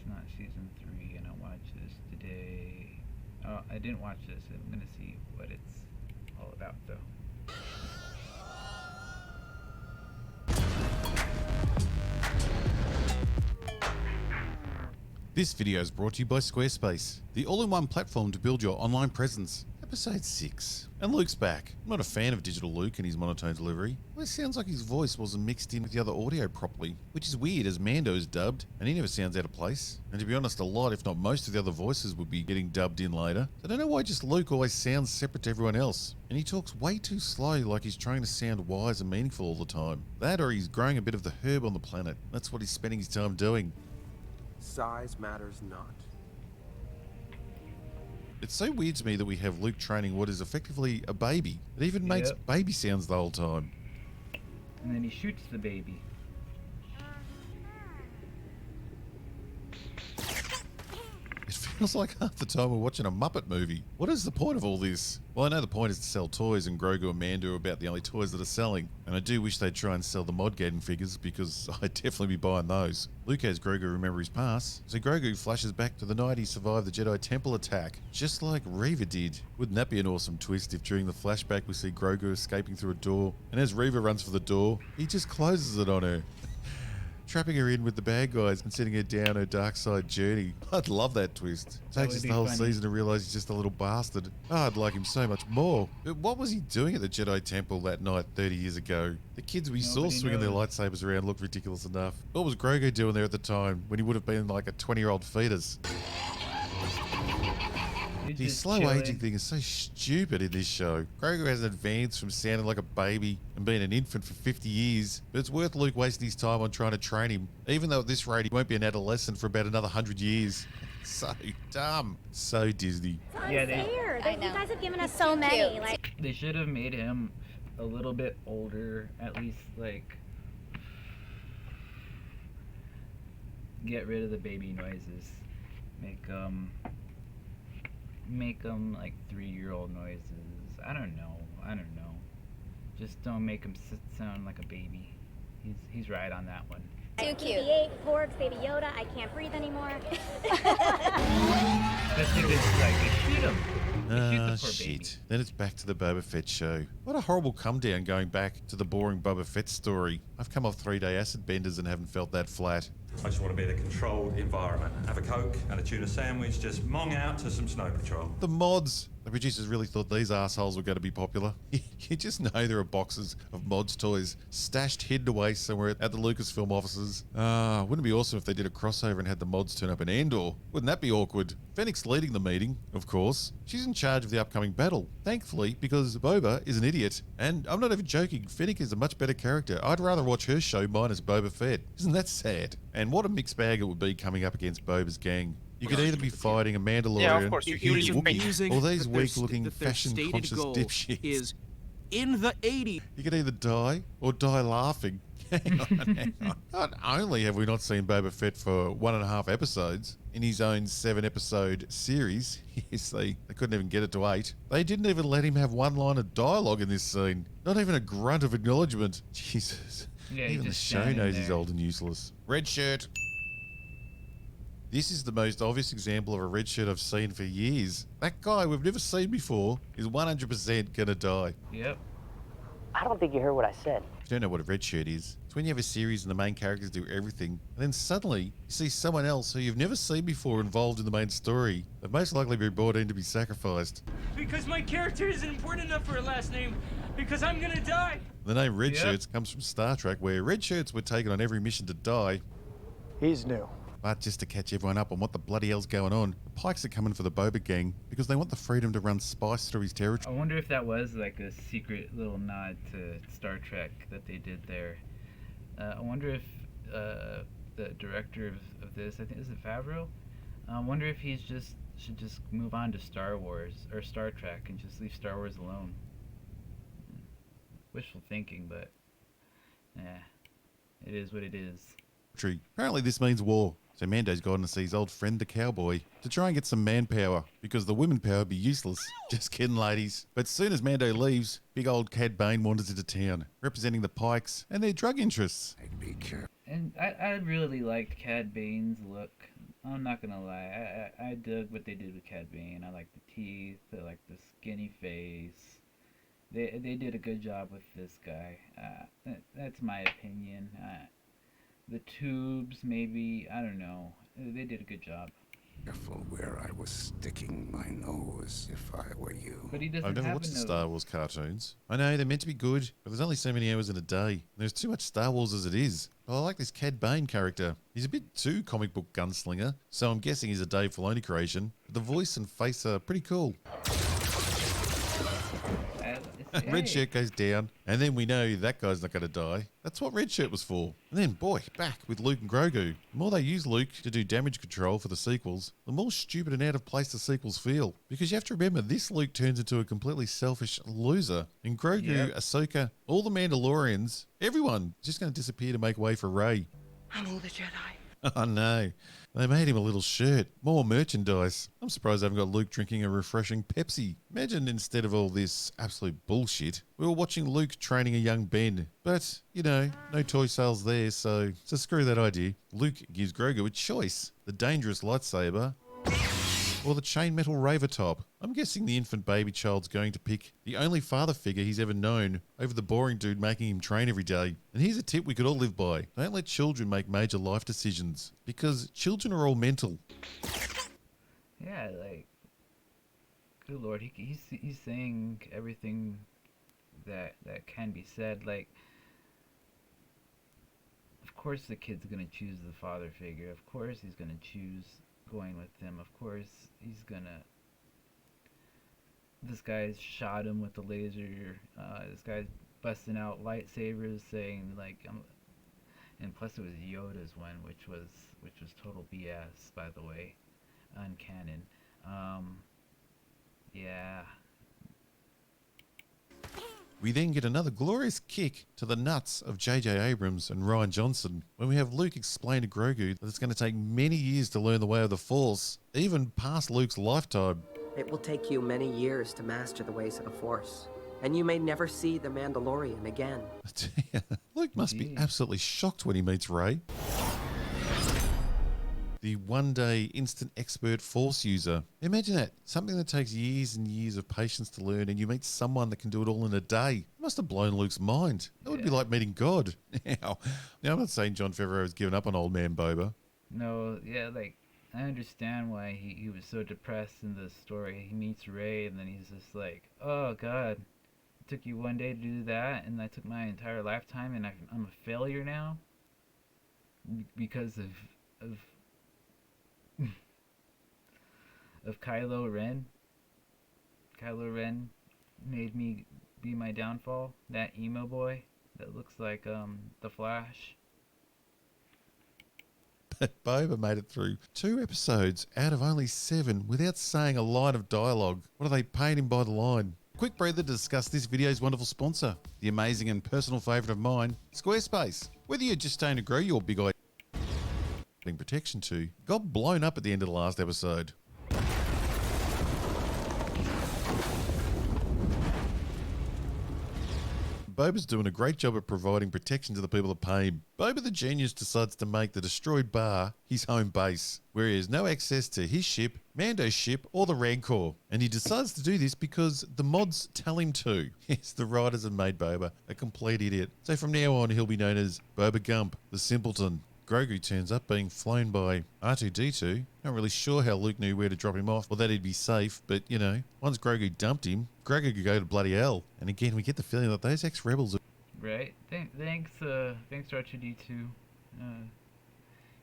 not season 3, and I watched this today. Oh, I didn't watch this. I'm gonna see what it's all about, though. This video is brought to you by Squarespace, the all-in-one platform to build your online presence. Episode 6. And Luke's back. I'm not a fan of digital Luke and his monotone delivery. Well, it sounds like his voice wasn't mixed in with the other audio properly, which is weird as Mando's dubbed, and he never sounds out of place. And to be honest, a lot, if not most of the other voices would be getting dubbed in later. So I don't know why just Luke always sounds separate to everyone else. And he talks way too slow, like he's trying to sound wise and meaningful all the time. That or he's growing a bit of the herb on the planet. That's what he's spending his time doing. Size matters not. It's so weird to me that we have Luke training what is effectively a baby. It even makes baby sounds the whole time. And then he shoots the baby. It feels like half the time we're watching a Muppet movie. What is the point of all this? Well, I know the point is to sell toys, and Grogu and Mando are about the only toys that are selling. And I do wish they'd try and sell the mod gating figures, because I'd definitely be buying those. Luke has Grogu remember his past, so Grogu flashes back to the night he survived the Jedi Temple attack, just like Reva did. Wouldn't that be an awesome twist if during the flashback we see Grogu escaping through a door, and as Reva runs for the door, he just closes it on her, trapping her in with the bad guys and sending her down her dark side journey. I'd love that twist. It takes us the whole season to realise he's just a little bastard. Oh, I'd like him so much more. But what was he doing at the Jedi Temple that night 30 years ago? The kids we saw swinging their lightsabers around looked ridiculous enough. What was Grogu doing there at the time when he would have been like a 20-year-old fetus? The slow aging thing is so stupid in this show. Grogu hasn't advanced from sounding like a baby and being an infant for 50 years, but it's worth Luke wasting his time on trying to train him, even though at this rate he won't be an adolescent for about another 100 years. So dumb. So Disney. Yeah, you guys have given us so many. Like, they should have made him a little bit older, at least, like, get rid of the baby noises. Make them like 3-year-old noises. I don't know. Just don't make him sound like a baby. He's right on that one. too cute. BB-8, Porgs, Baby Yoda, I can't breathe anymore. Especially because like they shoot him. Ah, shit. Then it's back to the Boba Fett show. What a horrible come down going back to the boring Boba Fett story. I've come off 3-day acid benders and haven't felt that flat. I just want to be in a controlled environment. Have a Coke and a tuna sandwich, just mong out to some snow patrol. The mods. The producers really thought these assholes were going to be popular. You just know there are boxes of mods toys stashed hidden away somewhere at the Lucasfilm offices. Wouldn't it be awesome if they did a crossover and had the mods turn up in Andor? Wouldn't that be awkward? Fennec's leading the meeting, of course. She's in charge of the upcoming battle. Thankfully, because Boba is an idiot. And I'm not even joking, Fennec is a much better character. I'd rather watch her show minus Boba Fett. Isn't that sad? And what a mixed bag it would be coming up against Boba's gang. You could either be fighting a Mandalorian, or these weak-looking, fashion-conscious dipshits. Is in the 80s. You could either die or die laughing. Hang on. Not only have we not seen Boba Fett for 1.5 episodes in his own 7-episode series, yes, they couldn't even get it to 8. They didn't even let him have one line of dialogue in this scene. Not even a grunt of acknowledgement. Jesus. Yeah, even the show knows he's old and useless. Red shirt. This is the most obvious example of a red shirt I've seen for years. That guy we've never seen before is 100% gonna die. Yep. I don't think you heard what I said. If you don't know what a red shirt is, it's when you have a series and the main characters do everything, and then suddenly you see someone else who you've never seen before involved in the main story. They've most likely been brought in to be sacrificed. Because my character isn't important enough for a last name. Because I'm gonna die. The name Red Shirts comes from Star Trek, where red shirts were taken on every mission to die. He's new. But just to catch everyone up on what the bloody hell's going on, the Pikes are coming for the Boba gang because they want the freedom to run spice through his territory. I wonder if that was like a secret little nod to Star Trek that they did there. I wonder if the director of this, I think, is it Favreau? I wonder if he's should just move on to Star Wars or Star Trek and just leave Star Wars alone. Wishful thinking, but it is what it is. Apparently this means war. So Mando's gone to see his old friend the cowboy to try and get some manpower, because the women power would be useless. Just kidding, ladies. But as soon as Mando leaves, big old Cad Bane wanders into town, representing the Pikes and their drug interests. And I really liked Cad Bane's look. I'm not gonna lie. I dug what they did with Cad Bane. I like the teeth. I like the skinny face. They did a good job with this guy. That's my opinion. The tubes, maybe, I don't know. They did a good job. Careful where I was sticking my nose if I were you. But he doesn't I've never have watched a the nose. Star Wars cartoons. I know they're meant to be good, but there's only so many hours in a day. There's too much Star Wars as it is. But I like this Cad Bane character. He's a bit too comic book gunslinger, so I'm guessing he's a Dave Filoni creation. But the voice and face are pretty cool. Red shirt goes down, and then we know that guy's not going to die. That's what red shirt was for. And then, boy, back with Luke and Grogu. The more they use Luke to do damage control for the sequels, the more stupid and out of place the sequels feel. Because you have to remember, this Luke turns into a completely selfish loser. And Grogu, Ahsoka, all the Mandalorians, everyone just going to disappear to make way for Rey. I'm all the Jedi. Oh no, they made him a little shirt. More merchandise. I'm surprised they haven't got Luke drinking a refreshing Pepsi. Imagine instead of all this absolute bullshit, we were watching Luke training a young Ben. But, you know, no toy sales there, so screw that idea. Luke gives Grogu a choice. The dangerous lightsaber or the chain-metal raver top. I'm guessing the infant baby child's going to pick the only father figure he's ever known over the boring dude making him train every day. And here's a tip we could all live by. Don't let children make major life decisions, because children are all mental. Yeah, like, good lord, he's saying everything that can be said. Like, of course the kid's gonna choose the father figure. Of course he's gonna choose going with him. Of course he's gonna. This guy's shot him with the laser. This guy's busting out lightsabers, saying like, and plus it was Yoda's one, which was total BS, by the way, uncanon. Yeah. We then get another glorious kick to the nuts of J.J. Abrams and Rian Johnson when we have Luke explain to Grogu that it's going to take many years to learn the way of the Force, even past Luke's lifetime. It will take you many years to master the ways of the Force, and you may never see the Mandalorian again. Luke must be absolutely shocked when he meets Rey. The one-day instant expert Force user. Imagine that. Something that takes years and years of patience to learn, and you meet someone that can do it all in a day. It must have blown Luke's mind. That would be like meeting God. Now I'm not saying Jon Favreau has given up on old man Boba. No, yeah, like, I understand why he was so depressed in the story. He meets Rey, and then he's just like, oh god, it took you one day to do that, and I took my entire lifetime, and I'm a failure now? Because of Kylo Ren. Kylo Ren made me be my downfall. That emo boy that looks like the Flash. But Boba made it through 2 episodes out of only 7 without saying a line of dialogue. What are they paying him by the line? Quick breather to discuss this video's wonderful sponsor, the amazing and personal favourite of mine, Squarespace. Whether you're just starting to grow your big idea protection to, got blown up at the end of the last episode. Boba's doing a great job at providing protection to the people that pay him. Boba the genius decides to make the destroyed bar his home base, where he has no access to his ship, Mando's ship, or the Rancor. And he decides to do this because the mods tell him to. Yes, the writers have made Boba a complete idiot. So from now on, he'll be known as Boba Gump, the simpleton. Grogu turns up being flown by R2-D2. Not really sure how Luke knew where to drop him off or that he'd be safe, but, you know, once Grogu dumped him, Grogu could go to bloody hell. And again, we get the feeling that those ex-rebels are... Right. Thanks R2-D2.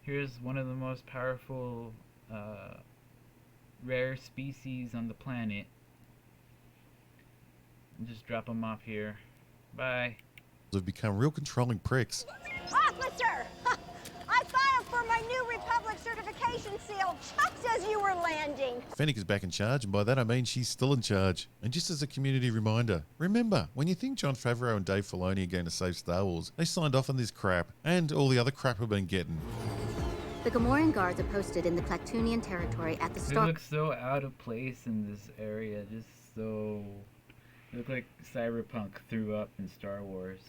Here's one of the most powerful, rare species on the planet. Just drop them off here. Bye. ...have become real controlling pricks. Officer! I filed for my new Republic certification seal just as you were landing. Fennec is back in charge, and by that I mean she's still in charge. And just as a community reminder, remember, when you think Jon Favreau and Dave Filoni are going to save Star Wars, they signed off on this crap, and all the other crap we've been getting. The Gamorrean guards are posted in the Clactunian territory at the start. It looks so out of place in this area, just so... It looked like Cyberpunk threw up in Star Wars.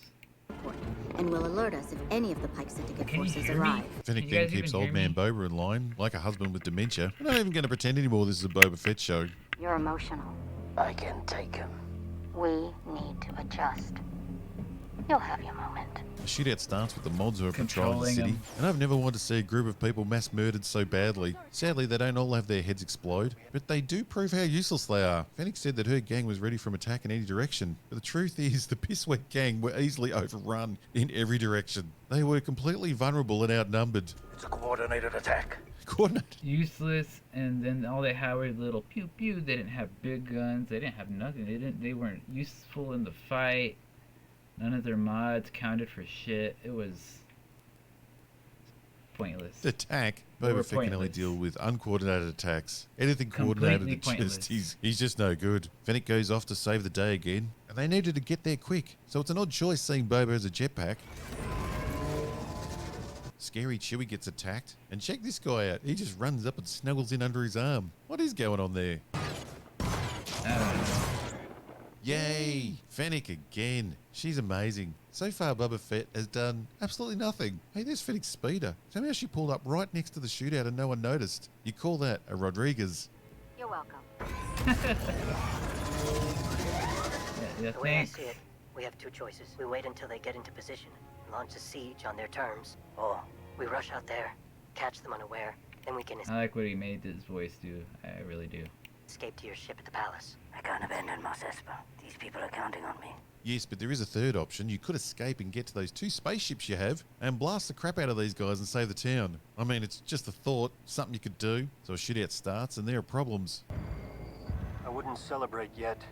report and will alert us if any of the Pike Syndicate Can you forces hear me? arrive. Fennec Can you then guys keeps even old hear man me? Boba in line, like a husband with dementia. I'm not even going to pretend anymore this is a Boba Fett show. You're emotional. I can take him. We need to adjust. You'll have your moment. The shootout starts with the mods who are patrolling the Controlling city, 'em. and I've never wanted to see a group of people mass murdered so badly. Sadly, they don't all have their heads explode, but they do prove how useless they are. Fennec said that her gang was ready for an attack in any direction, but the truth is the Pisswet gang were easily overrun in every direction. They were completely vulnerable and outnumbered. It's a coordinated attack. Coordinated. Useless, and then all they had were little pew pew. They didn't have big guns. They didn't have nothing. They weren't useful in the fight. None of their mods counted for shit. It was pointless. Attack. They were Boba Fett can only pointless. deal with uncoordinated attacks. Anything Completely coordinated, pointless. he's just no good. Fennec goes off to save the day again, and they needed to get there quick, so it's an odd choice seeing Boba as a jetpack. Scary Chewie gets attacked, and check this guy out. He just runs up and snuggles in under his arm. What is going on there? I don't know. Yay! Fennec again. She's amazing. So far, Boba Fett has done absolutely nothing. Hey, there's Fennec's speeder. Somehow she pulled up right next to the shootout and no one noticed. You call that a Rodriguez. You're welcome. Yeah, The way I thanks. see it, we have two choices. We wait until they get into position and launch a siege on their terms, or we rush out there, catch them unaware, then we can I like what he made his voice do. I really do. escape to your ship at the palace. I can't abandon Mos Espa. These people are counting on me. Yes, but there is a third option. You could escape and get to those two spaceships you have and blast the crap out of these guys and save the town. I mean, it's just a thought, something you could do. So a shootout starts and there are problems. I wouldn't celebrate yet.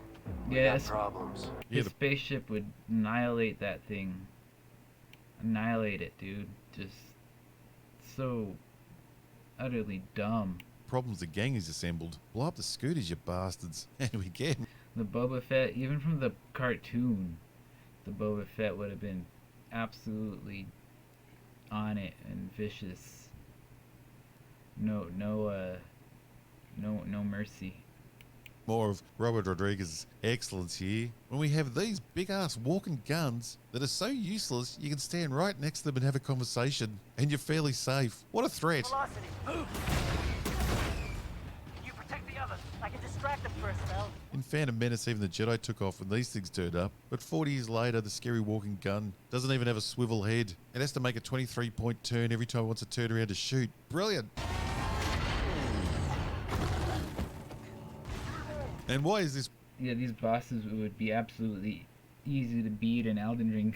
We Yeah, got it's- problems. Yeah, His the spaceship would annihilate that thing. Annihilate it, dude. Just so utterly dumb. problems the gang is assembled. Blow up the scooters, you bastards. And we get The Boba Fett, even from the cartoon, the Boba Fett would have been absolutely on it and vicious. No mercy. more of Robert Rodriguez's excellence here. When we have these big-ass walking guns that are so useless, you can stand right next to them and have a conversation, and you're fairly safe. What a threat. Velocity, move! Can you protect the others? I can distract them for a spell. In Phantom Menace, even the Jedi took off when these things turned up, but 40 years later, the scary walking gun doesn't even have a swivel head. It has to make a 23-point turn every time it wants to turn around to shoot. Brilliant. And why is this? Yeah, these bosses would be absolutely easy to beat in Elden Ring.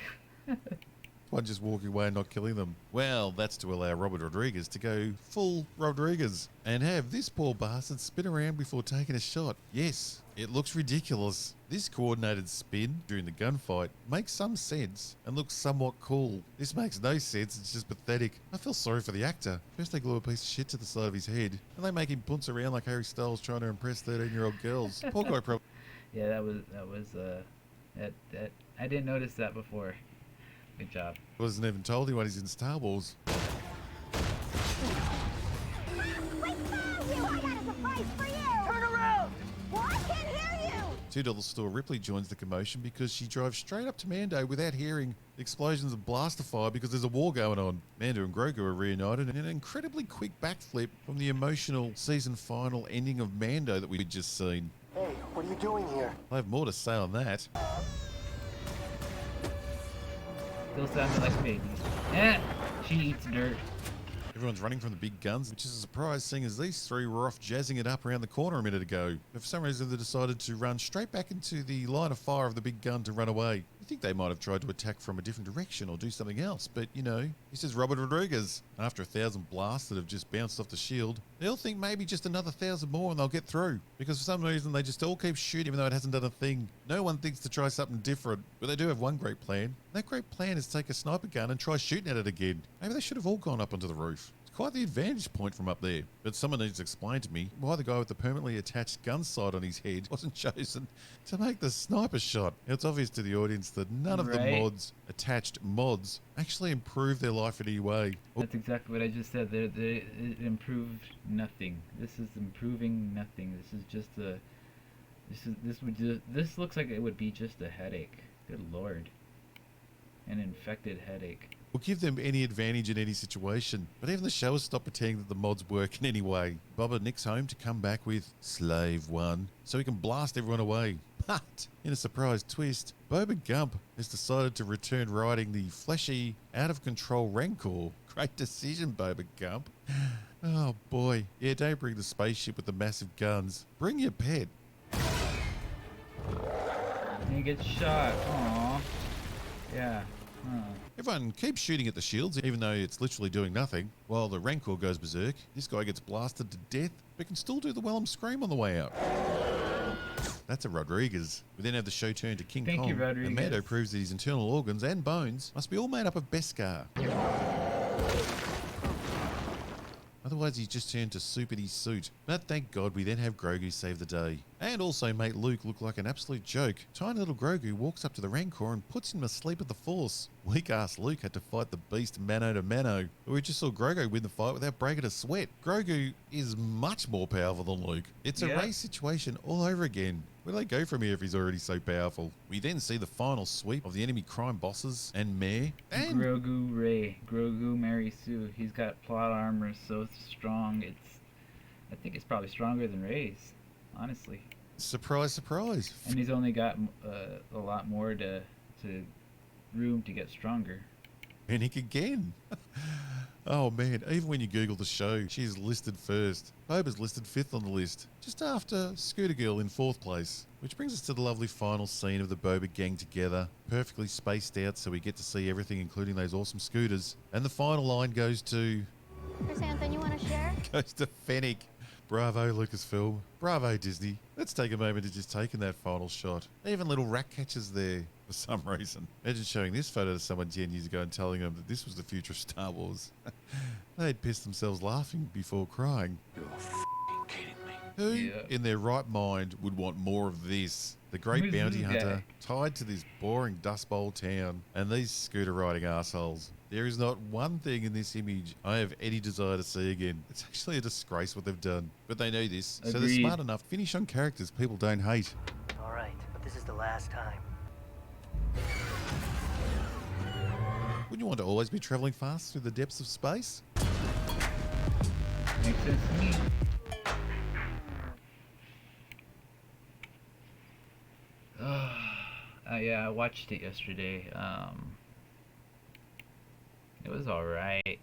One just walking away and not killing them. Well, that's to allow Robert Rodriguez to go full Rodriguez and have this poor bastard spin around before taking a shot. Yes, it looks ridiculous. This coordinated spin during the gunfight makes some sense and looks somewhat cool. This makes no sense, it's just pathetic. I feel sorry for the actor. First they glue a piece of shit to the side of his head, and they make him bounce around like Harry Styles trying to impress 13-year-old girls. Poor guy probably... Yeah, that I didn't notice that before. Good job. wasn't even told anyone he's in Star Wars. We found you! I got a surprise for you! Turn around! Well, I can't hear you! $2 store Ripley joins the commotion because she drives straight up to Mando without hearing the explosions of blaster fire because there's a war going on. Mando and Grogu are reunited in an incredibly quick backflip from the emotional season final ending of Mando that we'd just seen. Hey, what are you doing here? I have more to say on that. Still sounded like babies. Eh, she eats dirt. Everyone's running from the big guns, which is a surprise seeing as these three were off jazzing it up around the corner a minute ago. But for some reason they decided to run straight back into the line of fire of the big gun to run away. You think they might have tried to attack from a different direction or do something else, but you know, this is Robert Rodriguez. After 1,000 blasts that have just bounced off the shield, they'll think maybe just another 1,000 more and they'll get through. Because for some reason they just all keep shooting even though it hasn't done a thing. No one thinks to try something different, but they do have one great plan. That great plan is take a sniper gun and try shooting at it again. Maybe they should have all gone up onto the roof. Quite the advantage point from up there. But someone needs to explain to me why the guy with the permanently attached gun sight on his head wasn't chosen to make the sniper shot. It's obvious to the audience that none of the Right. attached mods, actually improve their life in any way. That's exactly what I just said. It improved nothing. This is improving nothing. This is just a. This looks like it would be just a headache. Good lord. An infected headache. Will give them any advantage in any situation. But even the show has stopped pretending that the mods work in any way. Boba nicks home to come back with Slave 1 so he can blast everyone away. But in a surprise twist, Boba Gump has decided to return riding the fleshy, out-of-control Rancor. Great decision, Boba Gump. Oh boy. Yeah, don't bring the spaceship with the massive guns. Bring your pet. And he gets shot. Aww. Yeah. Everyone keeps shooting at the shields, even though it's literally doing nothing. While the Rancor goes berserk, this guy gets blasted to death, but can still do the Wellum scream on the way out. That's a Rodriguez. We then have the show turn to King Thank Kong, you, Rodriguez. and Mando proves that his internal organs and bones must be all made up of Beskar. Otherwise, he's just turned to soup in his suit. But thank God we then have Grogu save the day. And also make Luke look like an absolute joke. Tiny little Grogu walks up to the Rancor and puts him asleep at the Force. Weak-ass Luke had to fight the beast mano to mano. We just saw Grogu win the fight without breaking a sweat. Grogu is much more powerful than Luke. It's a race situation all over again. Where do they go from here if he's already so powerful? We then see the final sweep of the enemy crime bosses and Mayor. And Grogu Ray. Grogu Mary Sue. He's got plot armor so strong. I think it's probably stronger than Ray's, honestly. Surprise, surprise. And he's only got a lot more to room to get stronger. Panic again. Oh man, even when you Google the show, she's listed first. Boba's listed 5th on the list, just after Scooter Girl in 4th place. Which brings us to the lovely final scene of the Boba gang together, perfectly spaced out so we get to see everything including those awesome scooters. And the final line goes to... Chrysanthemum, you want to share? Goes to Fennec. Bravo, Lucasfilm. Bravo, Disney. Let's take a moment to just take in that final shot. Even little rat catchers there for some reason. Imagine showing this photo to someone 10 years ago and telling them that this was the future of Star Wars. They'd piss themselves laughing before crying. You're f***ing kidding me. Who in their right mind would want more of this? The great Who's bounty this hunter guy? tied to this boring Dust Bowl town and these scooter riding assholes. There is not one thing in this image I have any desire to see again. It's actually a disgrace what they've done. But they know this, so they're Agreed. smart enough to finish on characters people don't hate. All right, but this is the last time. Wouldn't you want to always be traveling fast through the depths of space? Makes sense to me. Yeah, I watched it yesterday. It was alright.